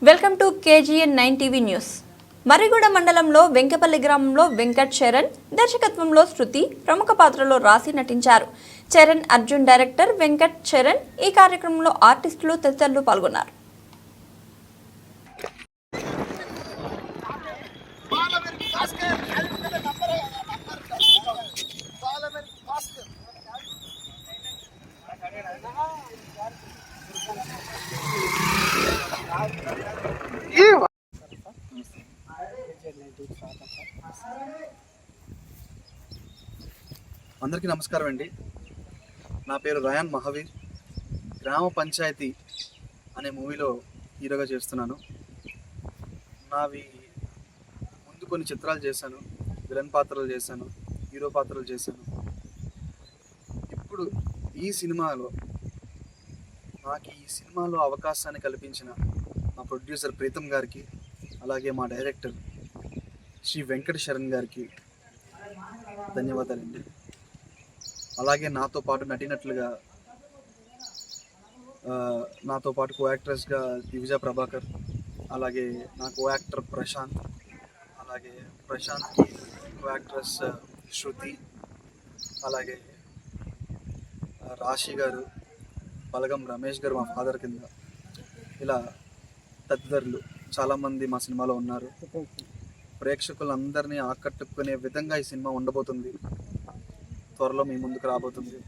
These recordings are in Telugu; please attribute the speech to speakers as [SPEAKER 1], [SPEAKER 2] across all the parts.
[SPEAKER 1] Welcome to KGN 9 TV news. Marriguda మండలంలో వెంకపల్లి గ్రామంలో వెంకట్ చరణ్ దర్శకత్వంలో శృతి ప్రముఖ పాత్రలో రాసి నటించారు. చరణ్ అర్జున్ డైరెక్టర్ వెంకట్ చరణ్ ఈ కార్యక్రమంలో ఆర్టిస్టులు తదితరులు పాల్గొన్నారు.
[SPEAKER 2] అందరికీ నమస్కారం అండి. నా పేరు రయాన్ మహావీర్. గ్రామ పంచాయతీ అనే మూవీలో హీరోగా చేస్తున్నాను. నావి ముందు కొన్ని చిత్రాలు చేశాను, విలన్ పాత్రలు చేశాను, హీరో పాత్రలు చేశాను. ఇప్పుడు ఈ సినిమాలో నాకు ఈ సినిమాలో అవకాశాన్ని కల్పించిన మా ప్రొడ్యూసర్ ప్రీతం గారికి, అలాగే మా డైరెక్టర్ శ్రీ వెంకట చరణ్ గారికి ధన్యవాదాలండి. అలాగే నాతో పాటు నటినట్లుగా నాతో పాటు కో యాక్ట్రెస్గా దివిజ ప్రభాకర్, అలాగే నా కో యాక్టర్ ప్రశాంత్, అలాగే ప్రశాంత్కి కో యాక్ట్రెస్ శృతి, అలాగే రాశి గారు, బలగం రమేష్ గారు మా ఫాదర్ కింద, ఇలా తదితరులు చాలామంది మా సినిమాలో ఉన్నారు. ప్రేక్షకులందరినీ ఆకట్టుకునే విధంగా ఈ సినిమా ఉండబోతుంది. త్వరలో మీ ముందుకు రాబోతుంది.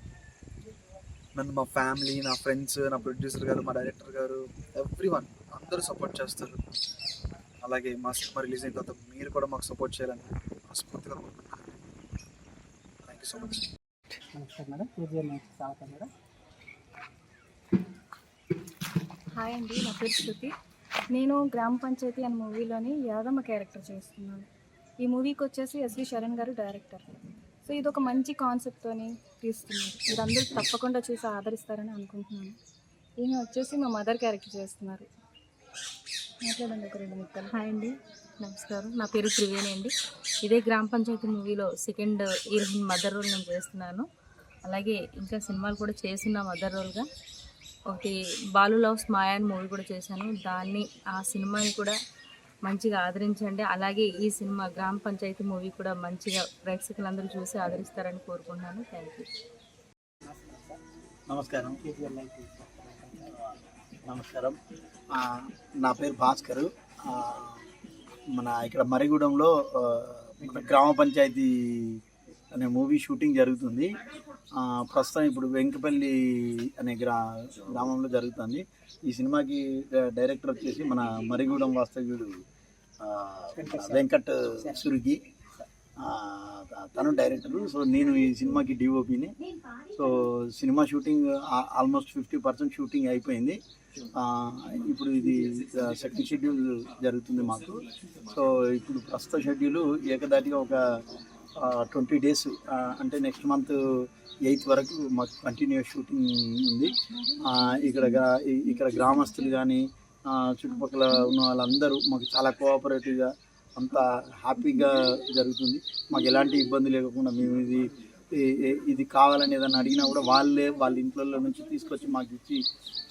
[SPEAKER 2] నన్ను మా ఫ్యామిలీ, నా ఫ్రెండ్స్, నా ప్రొడ్యూసర్ గారు, మా డైరెక్టర్ గారు, ఎవ్రీవన్ అందరూ సపోర్ట్ చేస్తారు. అలాగే మా సినిమా రిలీజ్ అయిన తర్వాత మీరు కూడా మాకు సపోర్ట్ చేయాలని మనస్ఫూర్తిగా కోరుకుంటున్నాను. Thank you so much.
[SPEAKER 3] Hi అండి, నా పేరు శృతి. నేను గ్రామ పంచాయతీ అనే మూవీలోని యాదమ్మ క్యారెక్టర్ చేస్తున్నాను. ఈ మూవీకి వచ్చేసి ఎస్వి శరణ్ గారు డైరెక్టర్. సో ఇది ఒక మంచి కాన్సెప్ట్తోని తీస్తున్నారు. మీరందరూ తప్పకుండా చూసి ఆదరిస్తారని అనుకుంటున్నాను. ఈయన వచ్చేసి మా మదర్ క్యారెక్టర్ చేస్తున్నారు. మాట్లాడండి ఒక 2 ముక్కలు.
[SPEAKER 4] హాయ్ అండి, నమస్కారం. నా పేరు త్రివేణి అండి. ఇదే గ్రామ పంచాయతీ మూవీలో సెకండ్ హీరోయిన్ మదర్ రోల్ నేను చేస్తున్నాను. అలాగే ఇంకా సినిమాలు కూడా చేస్తున్నా మదర్ రోల్గా. ఒకటి బాలు లవ్స్ మాయా అని మూవీ కూడా చేశాను. ఆ సినిమాని కూడా మంచిగా ఆదరించండి. అలాగే ఈ సినిమా గ్రామ పంచాయతీ మూవీ కూడా మంచిగా ప్రేక్షకులందరూ చూసి ఆదరిస్తారని కోరుకుంటున్నాను. Thank you.
[SPEAKER 5] నమస్కారం. నా పేరు భాస్కర్. మన ఇక్కడ మరిగూడెంలో గ్రామ పంచాయతీ అనే మూవీ షూటింగ్ జరుగుతుంది. ప్రస్తుతం ఇప్పుడు వెంకపల్లి అనే గ్రామంలో జరుగుతుంది. ఈ సినిమాకి డైరెక్టర్ వచ్చేసి మన మరిగూడెం వాస్తవ్యుడు వెంకట్ సురికి, తను డైరెక్టరు. సో నేను ఈ సినిమాకి డిఓపిని. So cinema shooting almost 50% shooting అయిపోయింది. ఇప్పుడు ఇది సెకండ్ షెడ్యూల్ జరుగుతుంది మాకు. సో ఇప్పుడు ప్రస్తుత షెడ్యూల్ ఏకదాటిగా ఒక 20 days, అంటే నెక్స్ట్ మంత్ 8th వరకు మాకు కంటిన్యూస్ షూటింగ్ ఉంది. ఇక్కడ గ్రామస్తులు కానీ చుట్టుపక్కల ఉన్న వాళ్ళందరూ మాకు చాలా కోఆపరేటివ్గా, అంతా హ్యాపీగా జరుగుతుంది. మాకు ఎలాంటి ఇబ్బంది లేకుండా మేము ఇది కావాలని ఏదైనా అడిగినా కూడా వాళ్ళ ఇంట్లో నుంచి తీసుకొచ్చి మాకు ఇచ్చి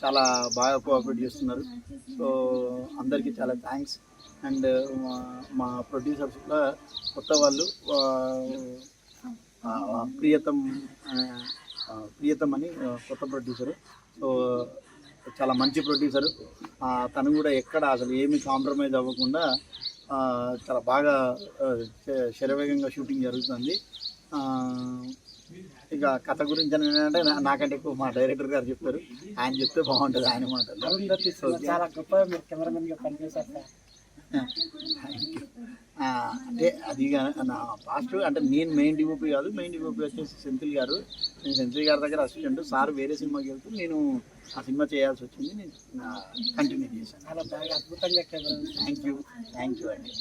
[SPEAKER 5] చాలా బాగా కోఆపరేట్ చేస్తున్నారు. సో అందరికీ చాలా థ్యాంక్స్. అండ్ మా ప్రొడ్యూసర్స్ కూడా కొత్త వాళ్ళు, ప్రియతం అని కొత్త ప్రొడ్యూసరు. సో చాలా మంచి ప్రొడ్యూసరు. తను కూడా ఎక్కడ అసలు ఏమీ కాంప్రమైజ్ అవ్వకుండా చాలా బాగా శరవేగంగా షూటింగ్ జరుగుతుంది. ఇక కథ గురించి ఏంటంటే నాకంటే ఎక్కువ మా డైరెక్టర్ గారు చెప్తారు. ఆయన చెప్తే బాగుంటుంది, ఆయన మాటలు.
[SPEAKER 6] చాలా గొప్ప కెమెరామెన్గా పనిచేశారు.
[SPEAKER 5] అంటే అది నా పాస్ట్ అంటే నేను మెయిన్ డిఓపి కాదు. మెయిన్ డిఓపి వచ్చేసి సెంథిల్ గారు. నేను సెంథిల్ గారి దగ్గర అసిస్టెంట్. సార్ వేరే సినిమాకి వెళ్తూ నేను ఆ సినిమా చేయాల్సి వచ్చింది. నేను కంటిన్యూ చేశాను.
[SPEAKER 6] చాలా బాగా అద్భుతంగా కెమెరా.
[SPEAKER 5] థ్యాంక్ యూ అండి.